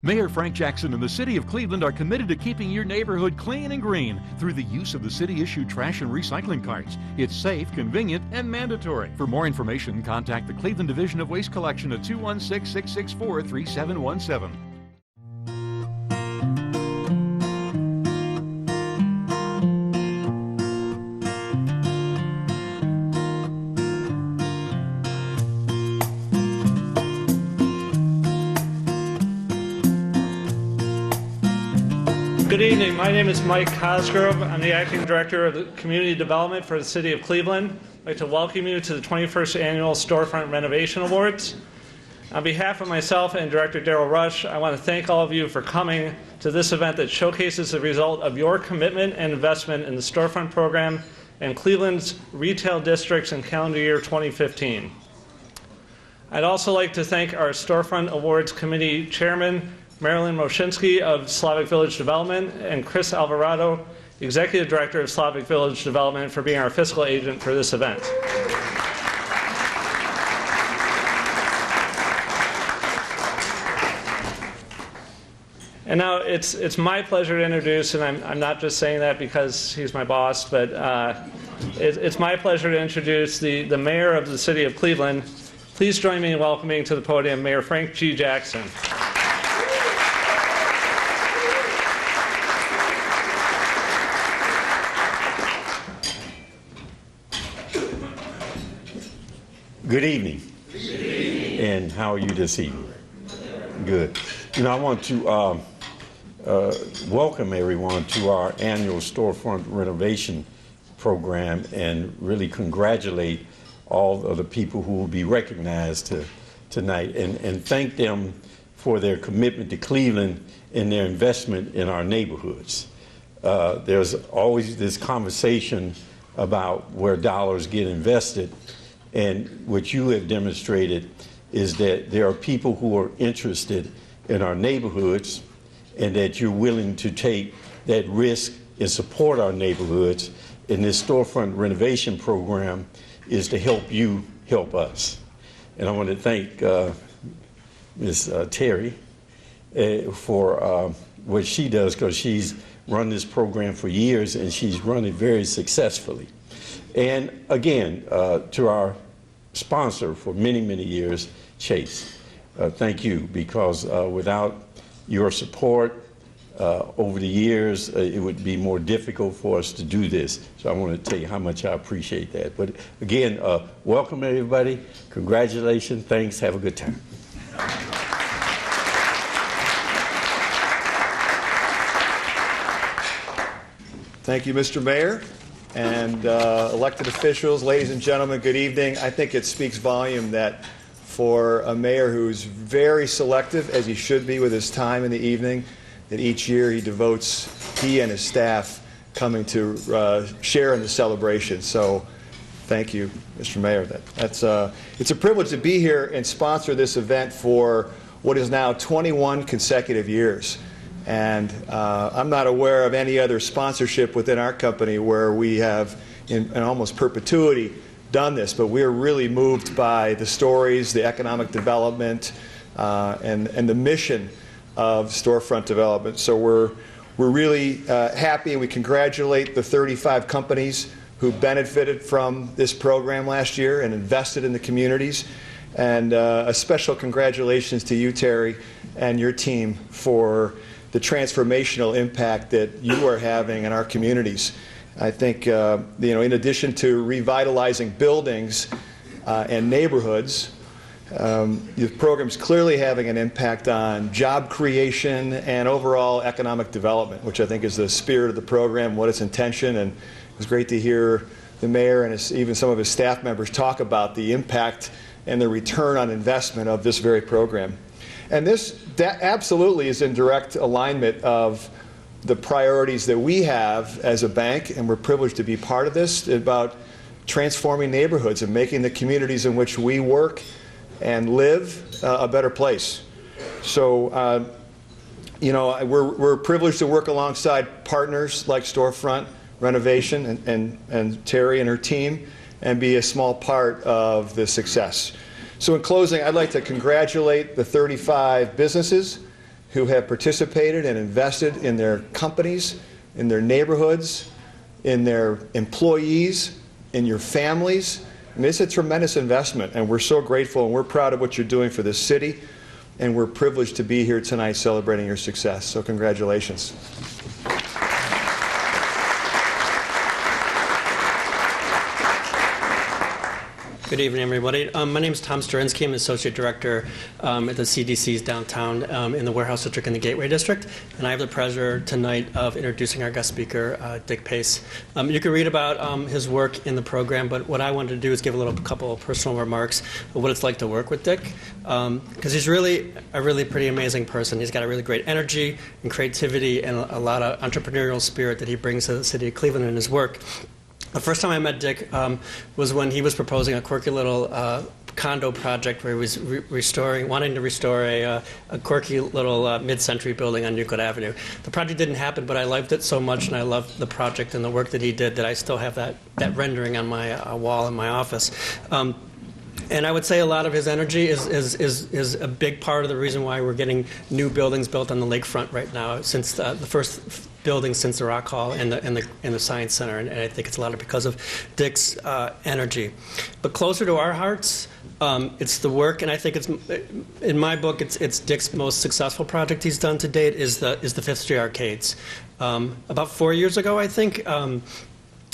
Mayor Frank Jackson and the City of Cleveland are committed to keeping your neighborhood clean and green through the use of the city-issued trash and recycling carts. It's safe, convenient, and mandatory. For more information, contact the Cleveland Division of Waste Collection at 216-664-3717. Good evening. My name is Mike Cosgrove. I'm the Acting Director of Community Development for the City of Cleveland. I'd like to welcome you to the 21st Annual Storefront Renovation Awards. On behalf of myself and Director Darrell Rush, I want to thank all of you for coming to this event that showcases the result of your commitment and investment in the Storefront program and Cleveland's retail districts in calendar year 2015. I'd also like to thank our Storefront Awards Committee Chairman, Marilyn Moshinsky of Slavic Village Development, and Chris Alvarado, Executive Director of Slavic Village Development, for being our fiscal agent for this event. And now it's my pleasure to introduce, and I'm not just saying that because he's my boss, but it's my pleasure to introduce the Mayor of the City of Cleveland. Please join me in welcoming to the podium Mayor Frank G. Jackson. Good evening. Good evening. And how are you this evening? Good. You know, I want to welcome everyone to our annual Storefront Renovation program and really congratulate all of the people who will be recognized tonight and thank them for their commitment to Cleveland and their investment in our neighborhoods. There's always this conversation about where dollars get invested. And what you have demonstrated is that there are people who are interested in our neighborhoods and that you're willing to take that risk and support our neighborhoods. And this Storefront Renovation program is to help you help us. And I want to thank Ms. Terry for what she does, because she's run this program for years and she's run it very successfully. And again, to our sponsor for many, many years, Chase, thank you, because without your support over the years, it would be more difficult for us to do this. So I want to tell you how much I appreciate that. But again, welcome everybody. Congratulations. Thanks. Have a good time. Thank you, Mr. Mayor. And elected officials, ladies and gentlemen, good evening. I think it speaks volume that for a mayor who's very selective, as he should be with his time in the evening, that each year he and his staff coming to share in the celebration. So thank you, Mr. Mayor. It's a privilege to be here and sponsor this event for what is now 21 consecutive years. And I'm not aware of any other sponsorship within our company where we have, in almost perpetuity, done this. But we're really moved by the stories, the economic development, and the mission of Storefront Development. So we're really happy, and we congratulate the 35 companies who benefited from this program last year and invested in the communities. And a special congratulations to you, Terry, and your team for the transformational impact that you are having in our communities. I think, in addition to revitalizing buildings and neighborhoods, the program's clearly having an impact on job creation and overall economic development, which I think is the spirit of the program, what its intention. And it was great to hear the mayor and even some of his staff members talk about the impact and the return on investment of this very program. And that absolutely is in direct alignment of the priorities that we have as a bank, and we're privileged to be part of this, about transforming neighborhoods and making the communities in which we work and live a better place. So, we're privileged to work alongside partners like Storefront Renovation and Terry and her team, and be a small part of the success. So in closing, I'd like to congratulate the 35 businesses who have participated and invested in their companies, in their neighborhoods, in their employees, in your families. I mean, it's a tremendous investment, and we're so grateful, and we're proud of what you're doing for this city, and we're privileged to be here tonight celebrating your success. So congratulations. Good evening, everybody. My name is Tom Sterinsky. I'm the Associate Director at the CDC's downtown in the Warehouse District and the Gateway District. And I have the pleasure tonight of introducing our guest speaker, Dick Pace. You can read about his work in the program, but what I wanted to do is give a couple of personal remarks of what it's like to work with Dick. Because he's really a pretty amazing person. He's got a really great energy and creativity and a lot of entrepreneurial spirit that he brings to the city of Cleveland in his work. The first time I met Dick was when he was proposing a quirky little condo project where he was wanting to restore a quirky little mid-century building on Euclid Avenue. The project didn't happen, but I loved it so much, and I loved the project and the work that he did that I still have that rendering on my wall in my office. And I would say a lot of his energy is a big part of the reason why we're getting new buildings built on the lakefront right now, since the first building since the Rock Hall and the Science Center, and I think it's a lot of because of Dick's energy. But closer to our hearts, it's the work, and I think it's in my book it's Dick's most successful project he's done to date is the Fifth Street Arcades. About 4 years ago, I think.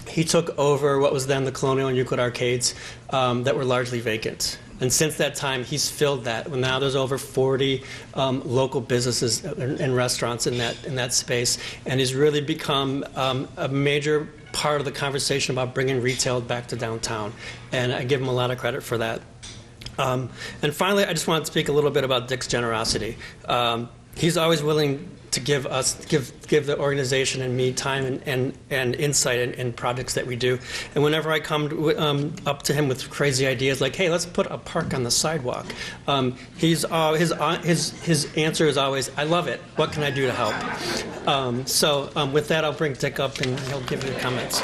He took over what was then the Colonial and Euclid Arcades that were largely vacant. And since that time, he's filled that. Now there's over 40 local businesses and restaurants in that space. And he's really become a major part of the conversation about bringing retail back to downtown. And I give him a lot of credit for that. And finally, I just want to speak a little bit about Dick's generosity. He's always willing to give the organization and me time and insight in projects that we do. And whenever I come up to him with crazy ideas like, hey, let's put a park on the sidewalk, his answer is always, I love it. What can I do to help? So with that, I'll bring Dick up and he'll give you comments.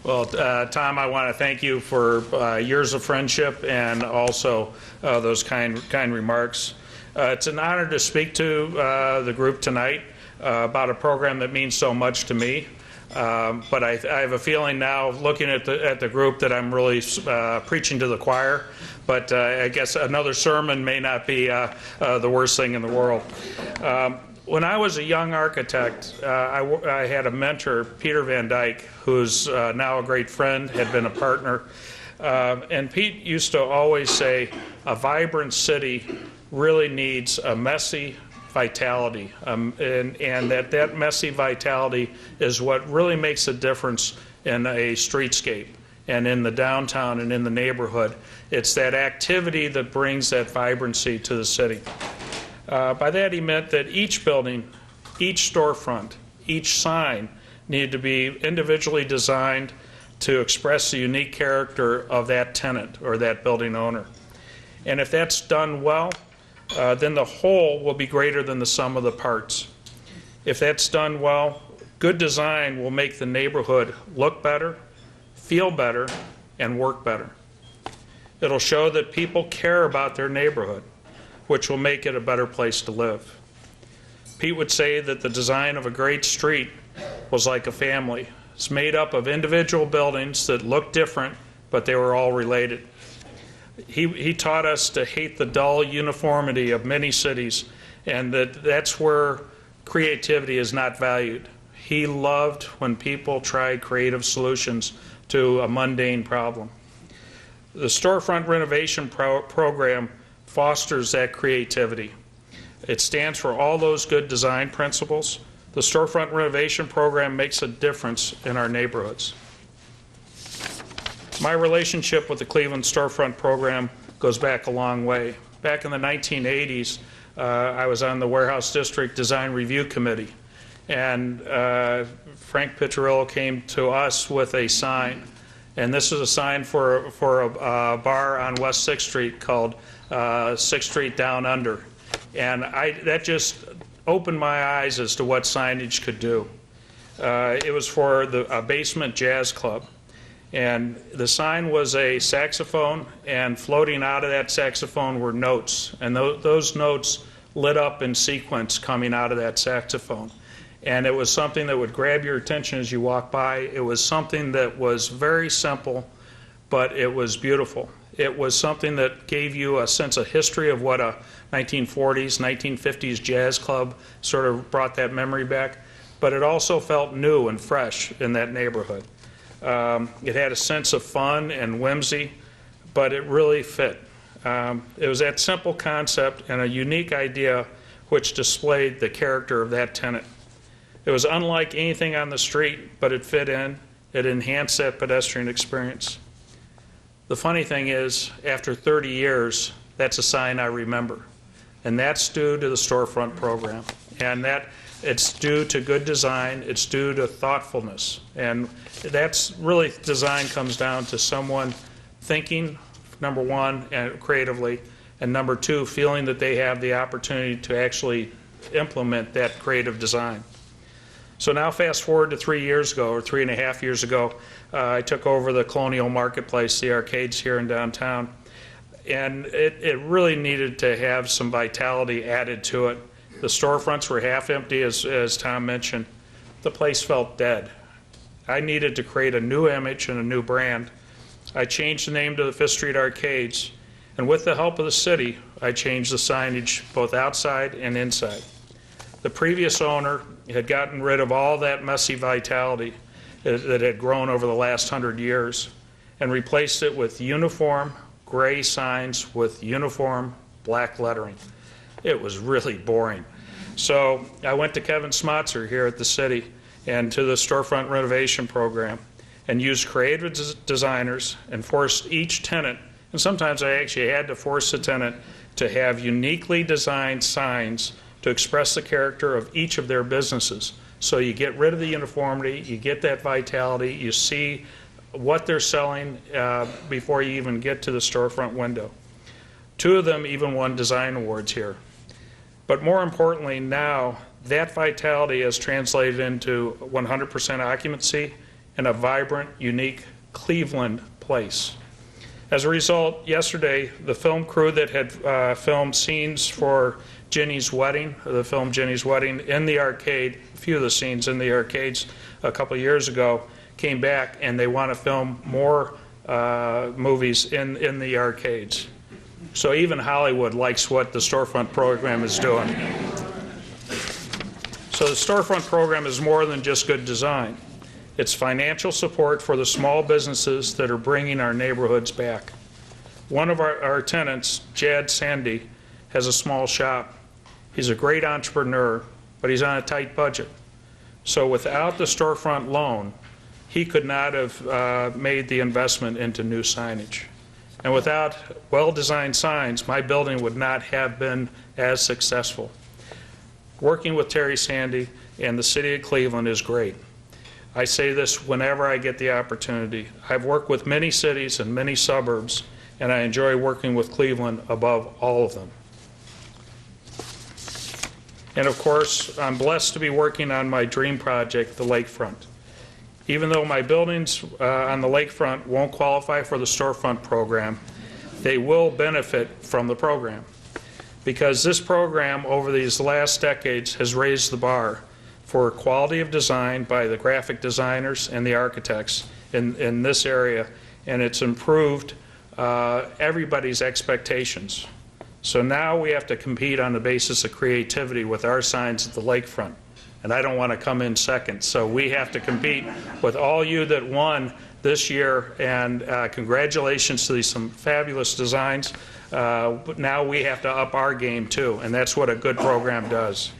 Well, Tom, I want to thank you for years of friendship and also those kind remarks. It's an honor to speak to the group tonight about a program that means so much to me. But I have a feeling now, looking at the group, that I'm really preaching to the choir. But I guess another sermon may not be the worst thing in the world. When I was a young architect, I had a mentor, Peter Van Dyke, who's now a great friend, had been a partner. And Pete used to always say, a vibrant city really needs a messy vitality. And that messy vitality is what really makes a difference in a streetscape and in the downtown and in the neighborhood. It's that activity that brings that vibrancy to the city. By that he meant that each building, each storefront, each sign needed to be individually designed to express the unique character of that tenant or that building owner. And if that's done well, then the whole will be greater than the sum of the parts. If that's done well, good design will make the neighborhood look better, feel better, and work better. It'll show that people care about their neighborhood, which will make it a better place to live. Pete would say that the design of a great street was like a family. It's made up of individual buildings that look different, but they were all related. He taught us to hate the dull uniformity of many cities, and that's where creativity is not valued. He loved when people tried creative solutions to a mundane problem. The Storefront Renovation program fosters that creativity. It stands for all those good design principles. The Storefront Renovation program makes a difference in our neighborhoods. My relationship with the Cleveland Storefront program goes back a long way. Back in the 1980s, I was on the Warehouse District Design Review Committee, and Frank Piccirillo came to us with a sign. And this is a sign for a bar on West 6th Street called 6th Street Down Under. And that just opened my eyes as to what signage could do. It was for a basement jazz club. And the sign was a saxophone, and floating out of that saxophone were notes. And those notes lit up in sequence coming out of that saxophone. And it was something that would grab your attention as you walk by. It was something that was very simple, but it was beautiful. It was something that gave you a sense of history of what a 1940s, 1950s jazz club sort of brought that memory back. But it also felt new and fresh in that neighborhood. It had a sense of fun and whimsy, but it really fit. It was that simple concept and a unique idea which displayed the character of that tenant. It was unlike anything on the street, but it fit in. It enhanced that pedestrian experience. The funny thing is, after 30 years, that's a sign I remember. And that's due to the storefront program. And it's due to good design, it's due to thoughtfulness. And that's really, design comes down to someone thinking, number one, and creatively, and number two, feeling that they have the opportunity to actually implement that creative design. So now fast forward to 3 years ago, or 3.5 years ago, I took over the Colonial Marketplace, the arcades here in downtown, and it really needed to have some vitality added to it. The storefronts were half empty, as Tom mentioned. The place felt dead. I needed to create a new image and a new brand. I changed the name to the Fifth Street Arcades, and with the help of the city, I changed the signage both outside and inside. The previous owner had gotten rid of all that messy vitality that had grown over the last 100 years and replaced it with uniform gray signs with uniform black lettering. It was really boring. So I went to Kevin Smotzer here at the city and to the Storefront Renovation program and used creative designers and forced each tenant, and sometimes I actually had to force the tenant to have uniquely designed signs to express the character of each of their businesses. So you get rid of the uniformity, you get that vitality, you see what they're selling before you even get to the storefront window. 2 of them even won design awards here. But more importantly now, that vitality has translated into 100% occupancy and a vibrant, unique Cleveland place. As a result, yesterday, the film crew that had filmed scenes for Ginny's wedding, the film Ginny's Wedding, in the arcade, a few of the scenes in the arcades a couple of years ago, came back and they want to film more movies in the arcades. So even Hollywood likes what the storefront program is doing. So the storefront program is more than just good design. It's financial support for the small businesses that are bringing our neighborhoods back. One of our tenants, Jad Sandy, has a small shop. He's a great entrepreneur, but he's on a tight budget. So without the storefront loan, he could not have made the investment into new signage. And without well-designed signs, my building would not have been as successful. Working with Terry Sandy and the City of Cleveland is great. I say this whenever I get the opportunity. I've worked with many cities and many suburbs, and I enjoy working with Cleveland above all of them. And of course, I'm blessed to be working on my dream project, the lakefront. Even though my buildings on the lakefront won't qualify for the storefront program, they will benefit from the program. Because this program over these last decades has raised the bar for quality of design by the graphic designers and the architects in this area, and it's improved everybody's expectations. So now we have to compete on the basis of creativity with our signs at the lakefront. And I don't want to come in second. So we have to compete with all you that won this year, and congratulations to some fabulous designs. But now we have to up our game too, and that's what a good program does.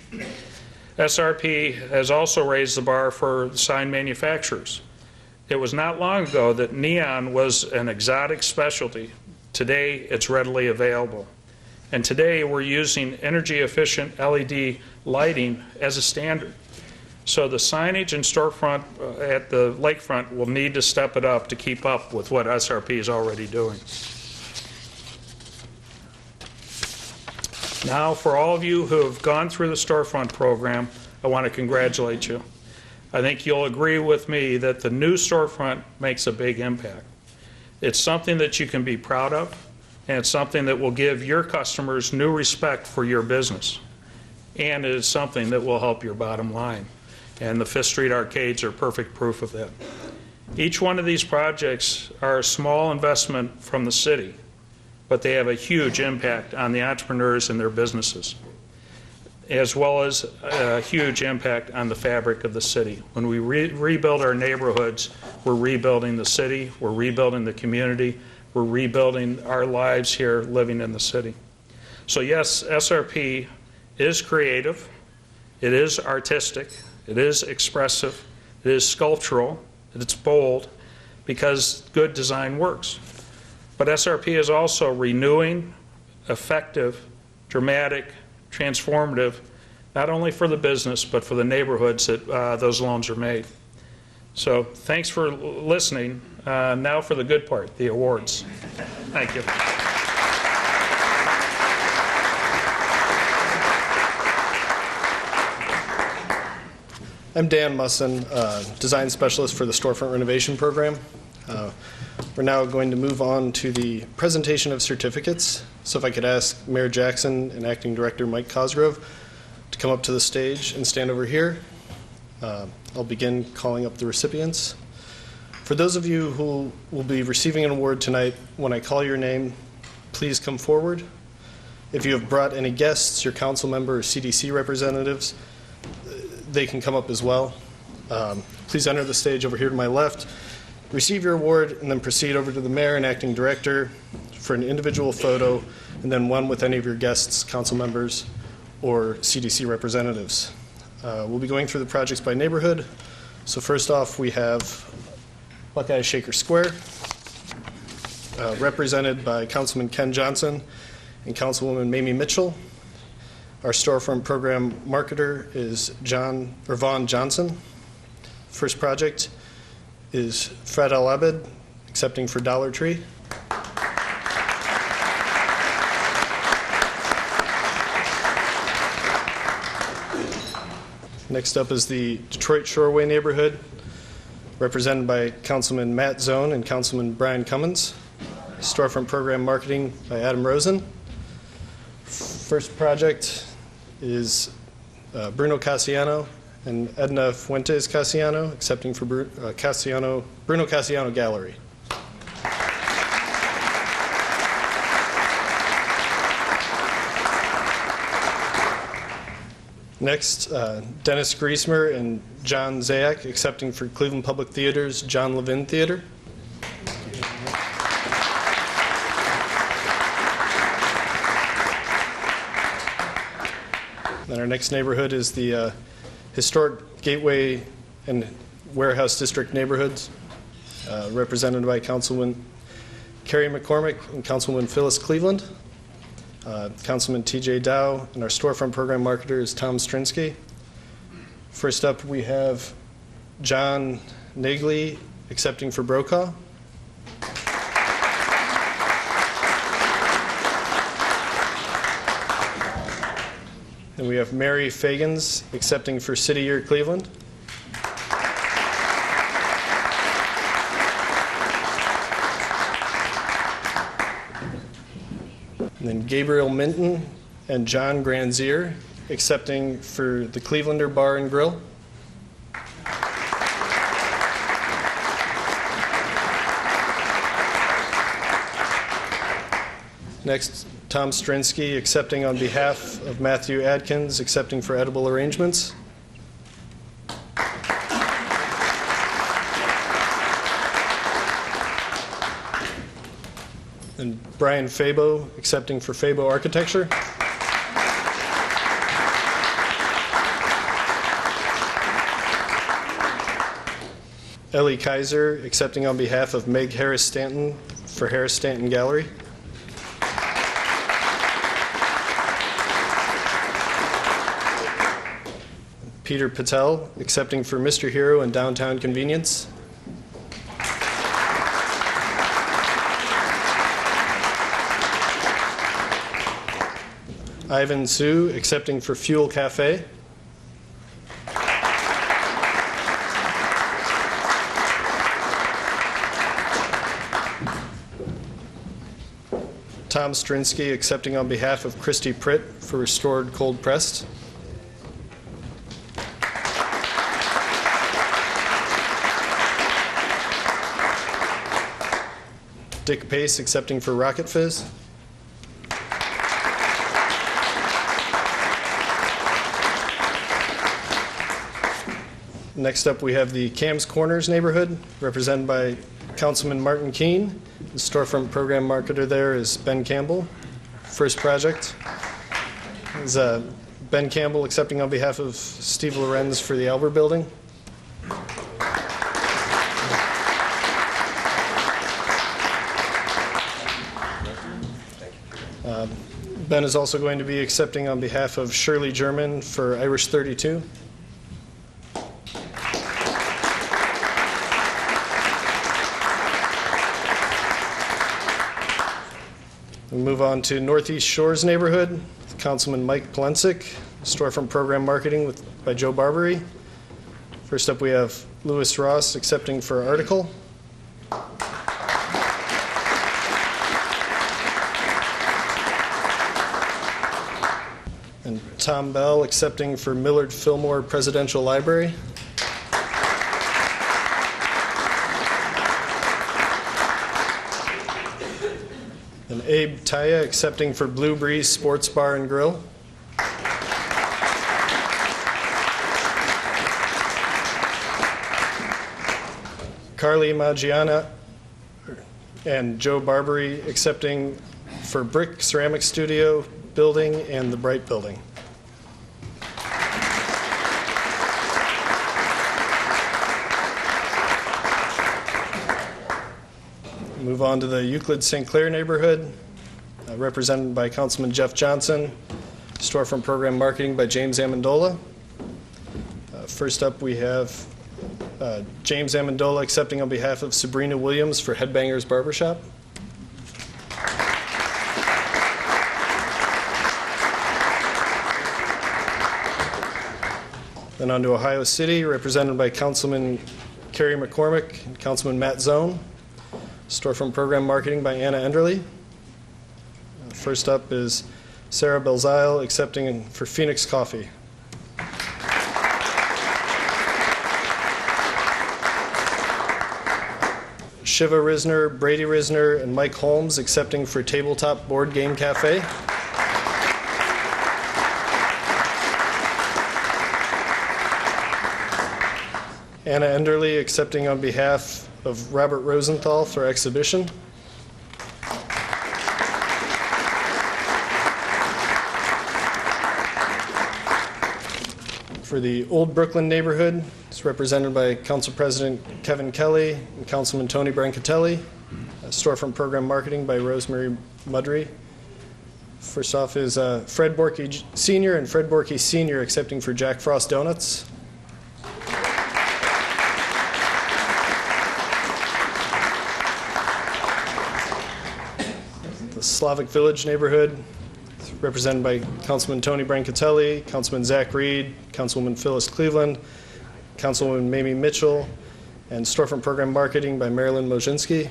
SRP has also raised the bar for sign manufacturers. It was not long ago that neon was an exotic specialty. Today it's readily available. And today we're using energy efficient LED lighting as a standard. So the signage and storefront at the lakefront will need to step it up to keep up with what SRP is already doing. Now, for all of you who have gone through the storefront program, I want to congratulate you. I think you'll agree with me that the new storefront makes a big impact. It's something that you can be proud of, and it's something that will give your customers new respect for your business. And it is something that will help your bottom line. And the Fifth Street Arcades are perfect proof of that. Each one of these projects are a small investment from the city, but they have a huge impact on the entrepreneurs and their businesses, as well as a huge impact on the fabric of the city. When we rebuild our neighborhoods, we're rebuilding the city, we're rebuilding the community, we're rebuilding our lives here living in the city. So yes, SRP is creative, it is artistic, it is expressive, it is sculptural, it's bold, because good design works. But SRP is also renewing, effective, dramatic, transformative, not only for the business, but for the neighborhoods that those loans are made. So thanks for listening. Now for the good part, the awards. Thank you. I'm Dan Musson, design specialist for the Storefront Renovation Program. We're now going to move on to the presentation of certificates. So if I could ask Mayor Jackson and Acting Director Mike Cosgrove to come up to the stage and stand over here. I'll begin calling up the recipients. For those of you who will be receiving an award tonight, when I call your name, please come forward. If you have brought any guests, your council member or CDC representatives, they can come up as well. Please enter the stage over here to my left, receive your award, and then proceed over to the mayor and acting director for an individual photo, and then one with any of your guests, council members, or CDC representatives. We'll be going through the projects by neighborhood. So first off, we have Buckeye Shaker Square, represented by Councilman Ken Johnson and Councilwoman Mamie Mitchell. Our storefront program marketer is Vaughn Johnson. First project is Fred El Abed, accepting for Dollar Tree. Next up is the Detroit Shoreway neighborhood, represented by Councilman Matt Zone and Councilman Brian Cummins. Storefront program marketing by Adam Rosen. First project is Bruno Cassiano and Edna Fuentes Cassiano, accepting for Bruno Cassiano Gallery. Next, Dennis Griesmer and John Zayak, accepting for Cleveland Public Theater's John Levin Theater. Then our next neighborhood is the historic Gateway and Warehouse District neighborhoods, represented by Councilwoman Carrie McCormick and Councilwoman Phyllis Cleveland. Councilman T.J. Dow, and our storefront program marketer is Tom Strinsky. First up, we have John Nagley, accepting for Brokaw. And we have Mary Fagans, accepting for City Year Cleveland. And then Gabriel Minton and John Granzier, accepting for the Clevelander Bar and Grill. Next, Tom Strinsky, accepting on behalf of Matthew Adkins, accepting for Edible Arrangements. And Brian Fabo, accepting for Fabo Architecture. Ellie Kaiser, accepting on behalf of Meg Harris Stanton for Harris Stanton Gallery. Peter Patel, accepting for Mr. Hero and Downtown Convenience. Ivan Sue, accepting for Fuel Cafe. Tom Strinsky accepting on behalf of Christy Pritt for restored cold pressed. Dick Pace accepting for Rocket Fizz. Next up, we have the Cam's Corners neighborhood, represented by Councilman Martin Keene. The storefront program marketer there is Ben Campbell. First project is Ben Campbell accepting on behalf of Steve Lorenz for the Albert Building. Ben is also going to be accepting on behalf of Shirley German for Irish 32. We move on to Northeast Shores neighborhood, Councilman Mike Polensik, storefront program marketing by Joe Barbary. First up, we have Lewis Ross accepting for Article. And Tom Bell accepting for Millard Fillmore Presidential Library. And Abe Taya accepting for Blue Breeze Sports Bar and Grill. Carly Maggiana and Joe Barbary accepting for Brick Ceramic Studio Building and the Bright Building. Move on to the Euclid St. Clair neighborhood, represented by Councilman Jeff Johnson. Storefront program marketing by James Amendola. First up, we have James Amendola accepting on behalf of Sabrina Williams for Headbangers Barbershop. Then on to Ohio City, represented by Councilman Kerry McCormick and Councilman Matt Zone. Storefront program marketing by Anna Enderle. First up is Sarah Belzile accepting for Phoenix Coffee. Shiva Risner, Brady Risner, and Mike Holmes accepting for Tabletop Board Game Cafe. Anna Enderle accepting on behalf of Robert Rosenthal for exhibition. For the Old Brooklyn neighborhood, it's represented by Council President Kevin Kelly and Councilman Tony Brancatelli. Storefront program marketing by Rosemary Mudry. First off is Fred Borkey Sr. and Fred Borkey Sr. accepting for Jack Frost Donuts. The Slavic Village neighborhood, represented by Councilman Tony Brancatelli, Councilman Zach Reed, Councilwoman Phyllis Cleveland, Councilwoman Mamie Mitchell, and storefront program marketing by Marilyn Mojinski.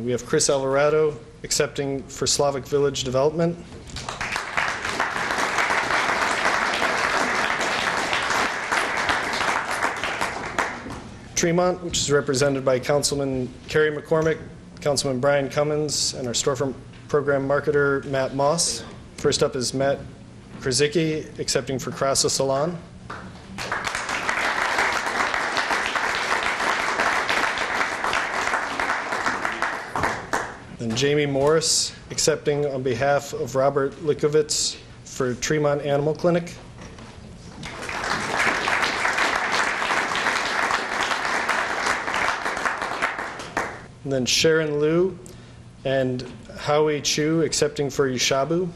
We have Chris Alvarado accepting for Slavic Village Development. Tremont, which is represented by Councilman Kerry McCormick, Councilman Brian Cummins, and our storefront program marketer, Matt Moss. First up is Matt Krasicki, accepting for Crasa Salon. Then Jamie Morris, accepting on behalf of Robert Likovitz for Tremont Animal Clinic. And then Sharon Liu and Howie Chu accepting for Yushabu.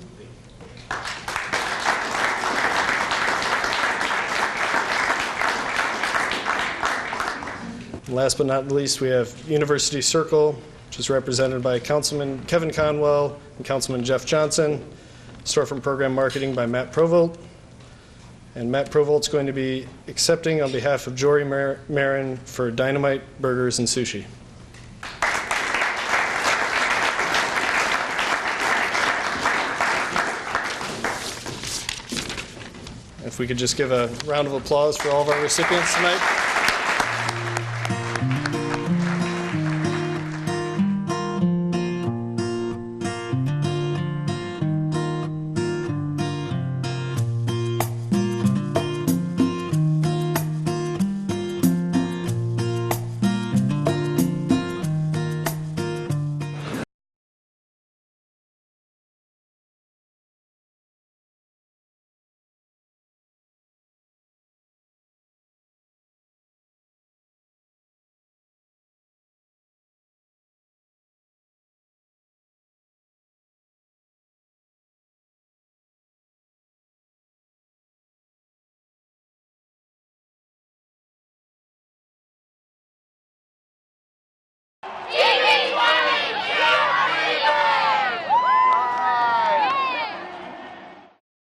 And last but not least, we have University Circle, which is represented by Councilman Kevin Conwell and Councilman Jeff Johnson. Storefront program marketing by Matt Provolt. And Matt Provolt's going to be accepting on behalf of Jory Marin for Dynamite Burgers and Sushi. If we could just give a round of applause for all of our recipients tonight.